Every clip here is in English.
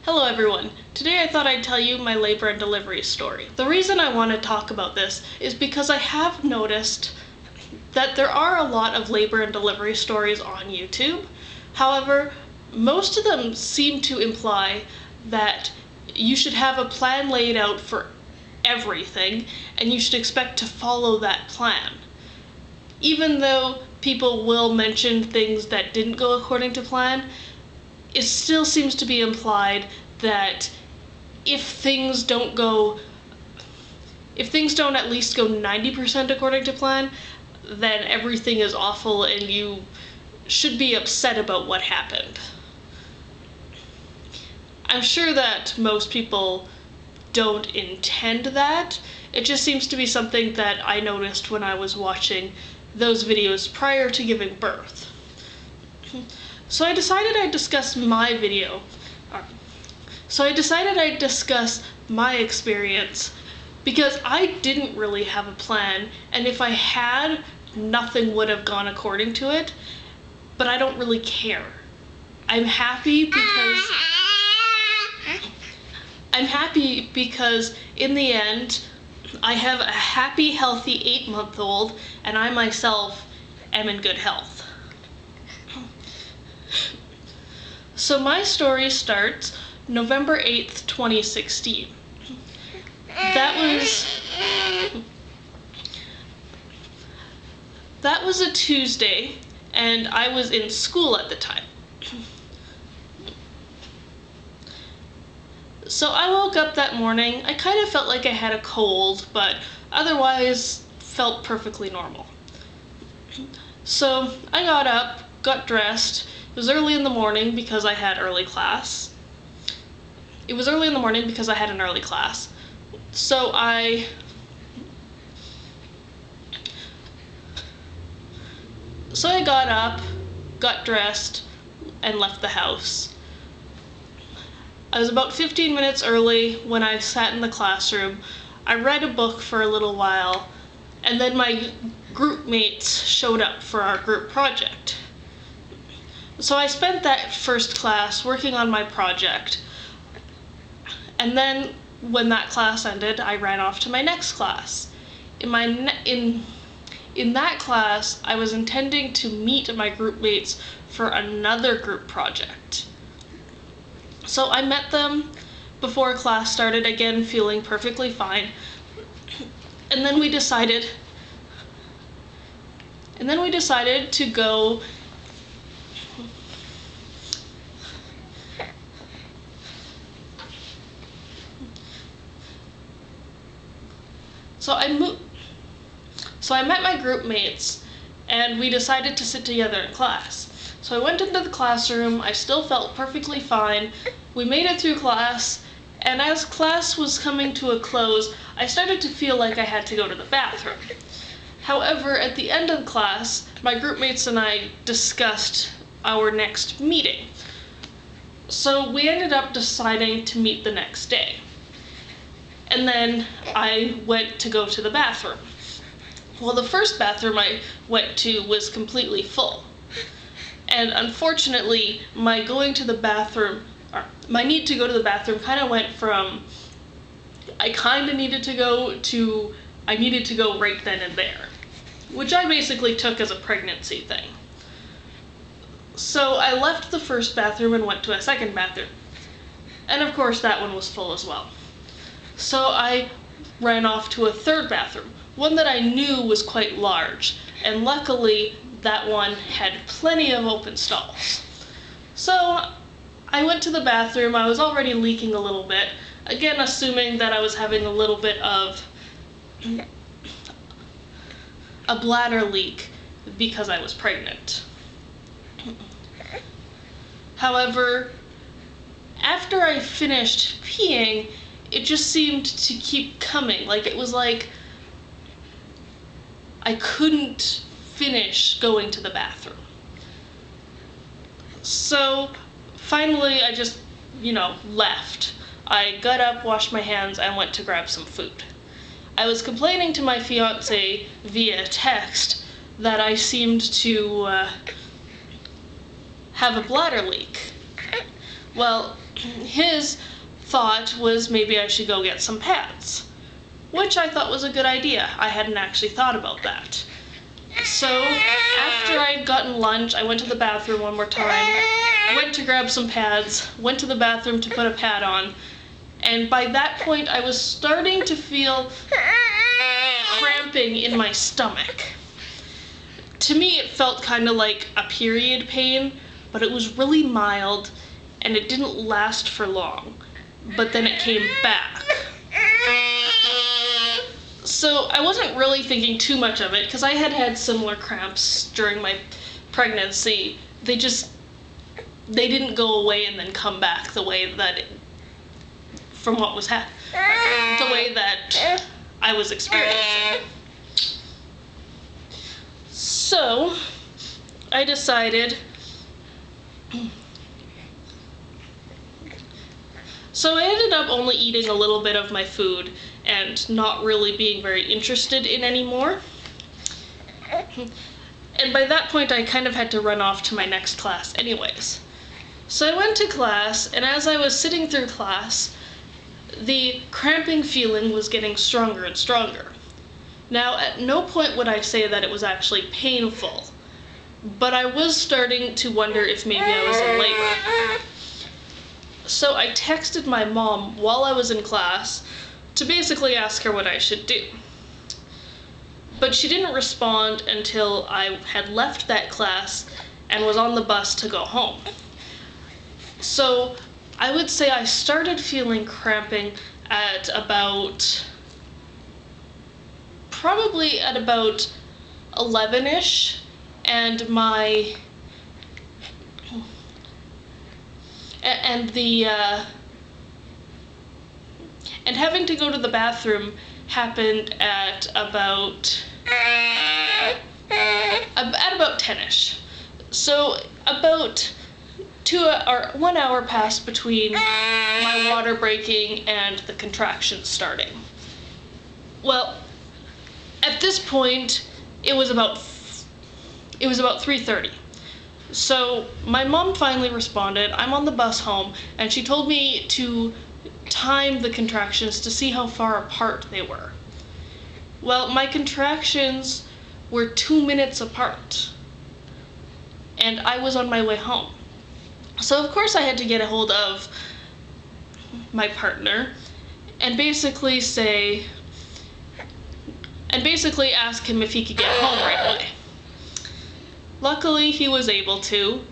Hello everyone. Today I thought I'd tell you my labor and delivery story. The reason I want to talk about this is because I have noticed that there are a lot of labor and delivery stories on YouTube. However, most of them seem to imply that you should have a plan laid out for everything and you should expect to follow that plan. Even though people will mention things that didn't go according to plan, it still seems to be implied that if things don't at least go 90% according to plan, then everything is awful and you should be upset about what happened. I'm sure that most people don't intend that. It just seems to be something that I noticed when I was watching those videos prior to giving birth. So I decided I'd discuss my experience because I didn't really have a plan, and if I had, nothing would have gone according to it, but I don't really care. I'm happy because in the end, I have a happy, healthy 8-month-old, and I myself am in good health. So my story starts November 8th, 2016. That was a Tuesday, and I was in school at the time. So I woke up that morning. I kind of felt like I had a cold, but otherwise felt perfectly normal. So I got up, got dressed. It was early in the morning because I had an early class. So I got up, got dressed, and left the house. I was about 15 minutes early when I sat in the classroom. I read a book for a little while, and then my group mates showed up for our group project. So I spent that first class working on my project, and then when that class ended, I ran off to my next class. In that class, I was intending to meet my group mates for another group project. So I met them before class started, again feeling perfectly fine, and then we decided to go So I met my group mates, and we decided to sit together in class. So I went into the classroom. I still felt perfectly fine. We made it through class, and as class was coming to a close, I started to feel like I had to go to the bathroom. However, at the end of the class, my group mates and I discussed our next meeting. So we ended up deciding to meet the next day. And then I went to go to the bathroom. Well, the first bathroom I went to was completely full. And unfortunately, my need to go to the bathroom kind of went from I kind of needed to go to I needed to go right then and there, which I basically took as a pregnancy thing. So I left the first bathroom and went to a second bathroom. And of course, that one was full as well. So I ran off to a third bathroom, one that I knew was quite large, and luckily that one had plenty of open stalls. So I went to the bathroom. I was already leaking a little bit, again assuming that I was having a little bit of a bladder leak because I was pregnant. However, after I finished peeing, it just seemed to keep coming. It was like I couldn't finish going to the bathroom. So finally I just, left. I got up, washed my hands, and went to grab some food. I was complaining to my fiance via text that I seemed to have a bladder leak. Well, his thought was maybe I should go get some pads, which I thought was a good idea. I hadn't actually thought about that. So after I'd gotten lunch, I went to the bathroom one more time, went to grab some pads, went to the bathroom to put a pad on, and by that point I was starting to feel cramping in my stomach. To me it felt kind of like a period pain, but it was really mild and it didn't last for long. But then it came back. So I wasn't really thinking too much of it because I had had similar cramps during my pregnancy. They didn't go away and then come back the way that the way that I was experiencing. So I decided. So I ended up only eating a little bit of my food and not really being very interested in anymore. And by that point I kind of had to run off to my next class anyways. So I went to class, and as I was sitting through class, the cramping feeling was getting stronger and stronger. Now, at no point would I say that it was actually painful, but I was starting to wonder if maybe I was in labor. So I texted my mom while I was in class to basically ask her what I should do. But she didn't respond until I had left that class and was on the bus to go home. So I would say I started feeling cramping at probably at about 11ish, and having to go to the bathroom happened at about 10ish. So about 1 hour passed between my water breaking and the contractions starting. Well, at this point, it was about 3:30. So my mom finally responded. I'm on the bus home, and she told me to time the contractions to see how far apart they were. Well, my contractions were 2 minutes apart, and I was on my way home. So of course I had to get a hold of my partner and basically ask him if he could get home right away. Luckily, he was able to.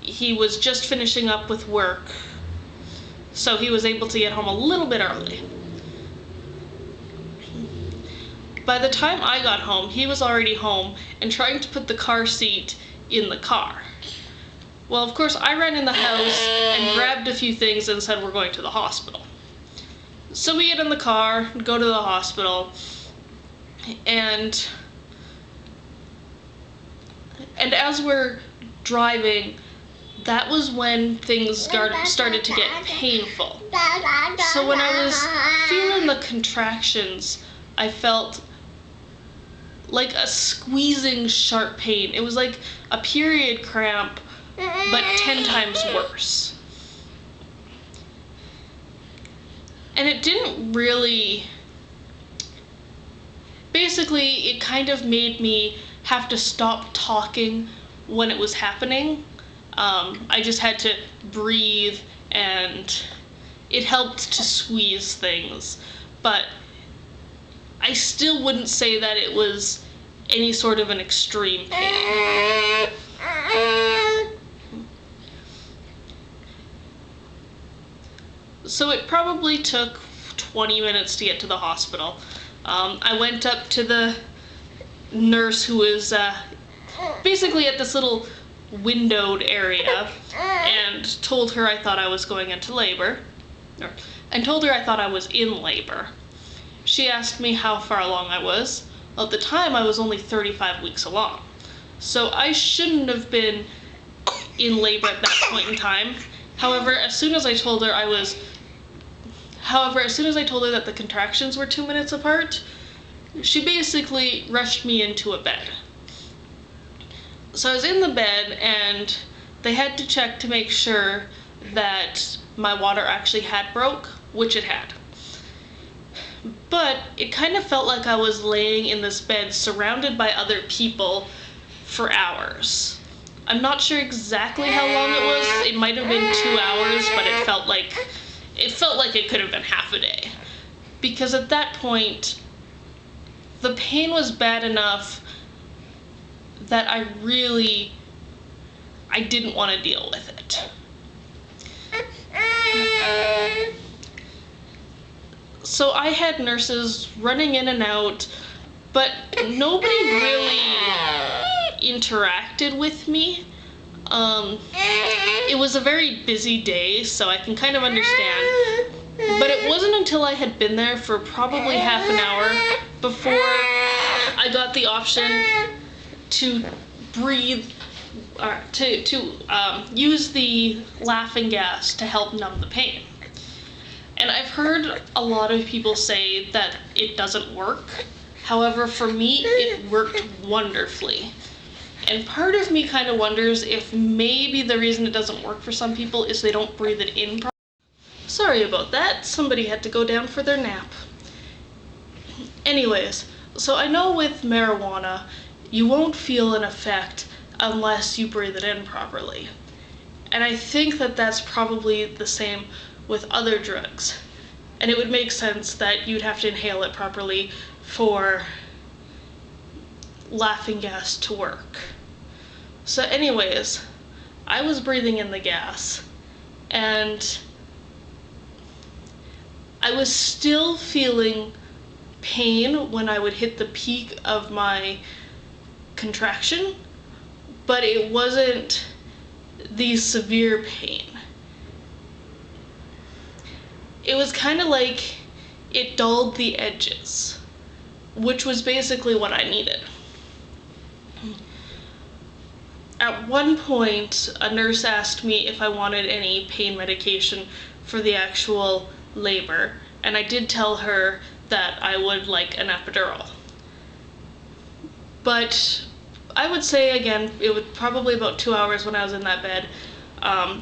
He was just finishing up with work, so he was able to get home a little bit early. By the time I got home, he was already home and trying to put the car seat in the car. Well, of course, I ran in the house and grabbed a few things and said we're going to the hospital. So we get in the car, go to the hospital, and as we're driving, that was when things started to get painful. So when I was feeling the contractions, I felt like a squeezing sharp pain. It was like a period cramp, but 10 times worse. And it didn't really... Basically, it kind of made me have to stop talking when it was happening. I just had to breathe, and it helped to squeeze things. But I still wouldn't say that it was any sort of an extreme pain. So it probably took 20 minutes to get to the hospital. I went up to the nurse who was basically at this little windowed area and told her I thought I was going into labor, and told her I thought I was in labor. She asked me how far along I was. Well, at the time I was only 35 weeks along, so I shouldn't have been in labor at that point in time. However, as soon as I told her that the contractions were 2 minutes apart, she basically rushed me into a bed. So I was in the bed, and they had to check to make sure that my water actually had broke, which it had. But it kind of felt like I was laying in this bed surrounded by other people for hours. I'm not sure exactly how long it was. It might have been 2 hours, but it felt like it could have been half a day. Because at that point, the pain was bad enough that I didn't want to deal with it. So I had nurses running in and out, but nobody really interacted with me. It was a very busy day, so I can kind of understand. But it wasn't until I had been there for probably half an hour before I got the option to breathe, or to use the laughing gas to help numb the pain. And I've heard a lot of people say that it doesn't work. However, for me, it worked wonderfully. And part of me kind of wonders if maybe the reason it doesn't work for some people is they don't breathe it in properly. Sorry about that, somebody had to go down for their nap. Anyways, so I know with marijuana, you won't feel an effect unless you breathe it in properly. And I think that that's probably the same with other drugs. And it would make sense that you'd have to inhale it properly for laughing gas to work. So anyways, I was breathing in the gas, and I was still feeling pain when I would hit the peak of my contraction, but it wasn't the severe pain. It was kind of like it dulled the edges, which was basically what I needed. At one point, a nurse asked me if I wanted any pain medication for the actual labor, and I did tell her that I would like an epidural. But I would say, again, it was probably about 2 hours when I was in that bed.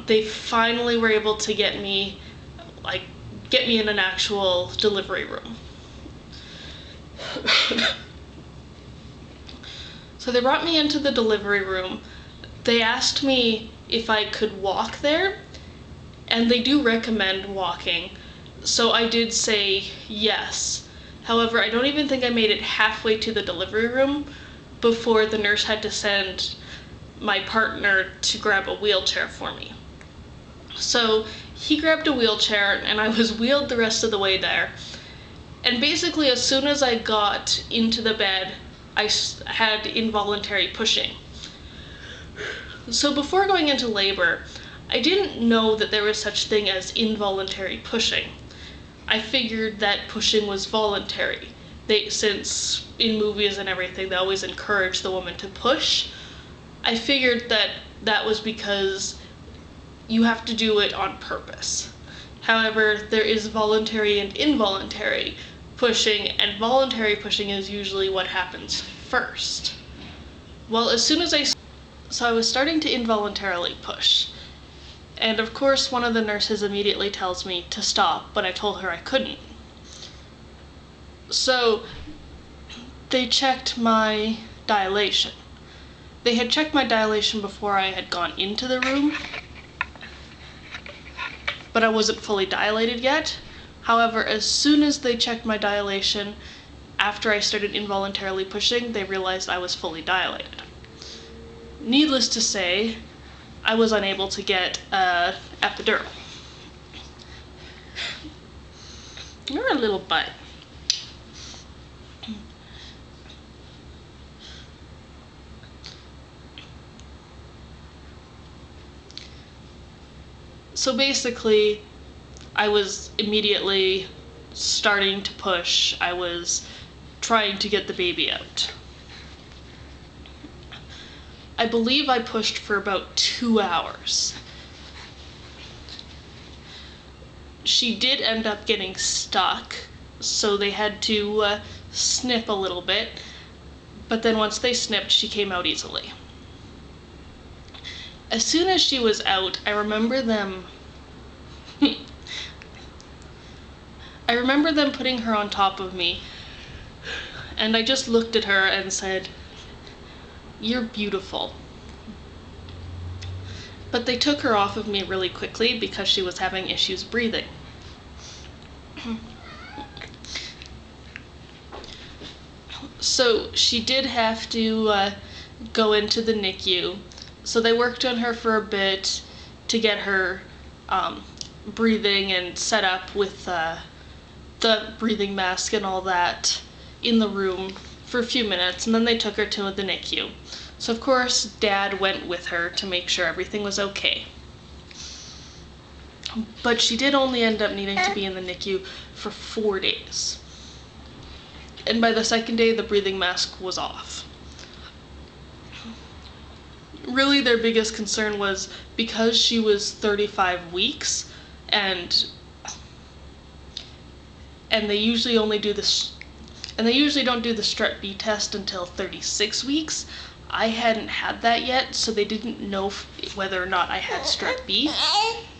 They finally were able to get me in an actual delivery room. So they brought me into the delivery room. They asked me if I could walk there, and they do recommend walking, so I did say yes. However, I don't even think I made it halfway to the delivery room before the nurse had to send my partner to grab a wheelchair for me. So he grabbed a wheelchair, and I was wheeled the rest of the way there. And basically, as soon as I got into the bed, I had involuntary pushing. So before going into labor, I didn't know that there was such thing as involuntary pushing. I figured that pushing was voluntary. Since in movies and everything, they always encourage the woman to push. I figured that that was because you have to do it on purpose. However, there is voluntary and involuntary pushing, and voluntary pushing is usually what happens first. Well, so I was starting to involuntarily push. And of course, one of the nurses immediately tells me to stop, but I told her I couldn't. So they checked my dilation. They had checked my dilation before I had gone into the room, but I wasn't fully dilated yet. However, as soon as they checked my dilation, after I started involuntarily pushing, they realized I was fully dilated. Needless to say, I was unable to get an epidural. You're a little butt. So basically, I was immediately starting to push. I was trying to get the baby out. I believe I pushed for about 2 hours. She did end up getting stuck, so they had to snip a little bit, but then once they snipped, she came out easily. As soon as she was out, I remember them I remember them putting her on top of me, and I just looked at her and said, "You're beautiful." But they took her off of me really quickly because she was having issues breathing. So she did have to go into the NICU. So they worked on her for a bit to get her breathing and set up with the breathing mask and all that in the room for a few minutes, and then they took her to the NICU. So of course Dad went with her to make sure everything was okay. But she did only end up needing to be in the NICU for 4 days. And by the second day, the breathing mask was off. Really, their biggest concern was because she was 35 weeks, and they usually only do this, and they usually don't do the strep B test until 36 weeks. I hadn't had that yet, so they didn't know whether or not I had strep B.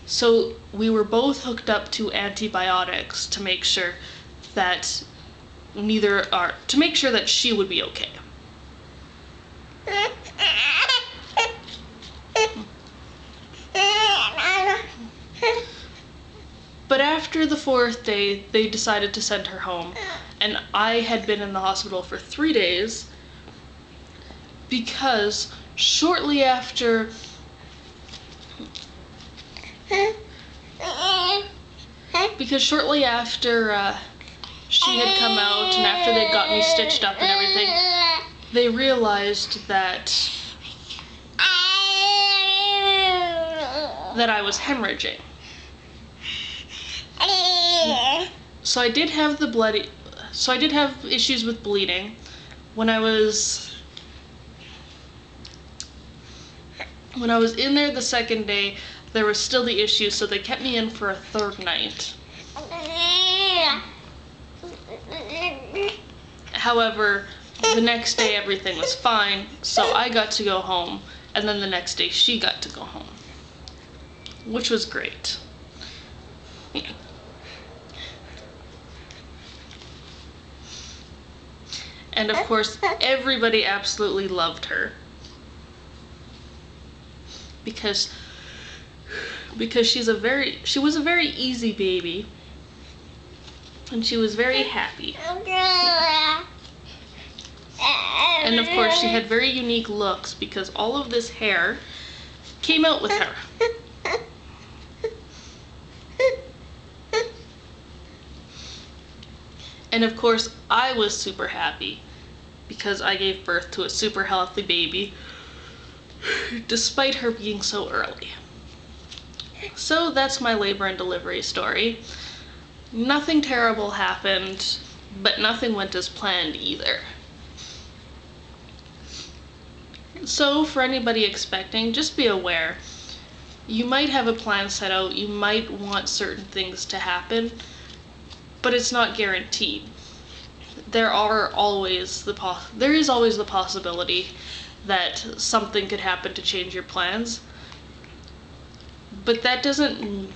So we were both hooked up to antibiotics to make sure that she would be okay. But after the 4th day, they decided to send her home, and I had been in the hospital for 3 days because shortly after she had come out and after they got me stitched up and everything, they realized that I was hemorrhaging. So I did have issues with bleeding. When I was in there the 2nd day, there was still the issue, so they kept me in for a 3rd night. However, the next day everything was fine, so I got to go home, and then the next day she got to go home, which was great. And of course, everybody absolutely loved her because she was a very easy baby, and she was very happy. And of course, she had very unique looks because all of this hair came out with her. And of course, I was super happy because I gave birth to a super healthy baby, despite her being so early. So that's my labor and delivery story. Nothing terrible happened, but nothing went as planned either. So for anybody expecting, just be aware. You might have a plan set out, you might want certain things to happen, but it's not guaranteed. There is always the possibility that something could happen to change your plans, but that doesn't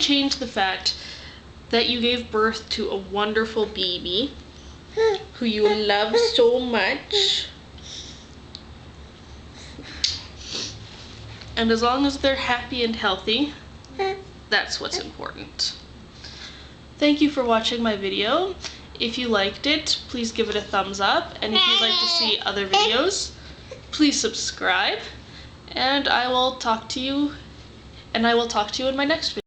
change the fact that you gave birth to a wonderful baby who you love so much, and as long as they're happy and healthy, that's what's important. Thank you for watching my video. If you liked it, please give it a thumbs up, and if you'd like to see other videos, please subscribe, and I will talk to you in my next video.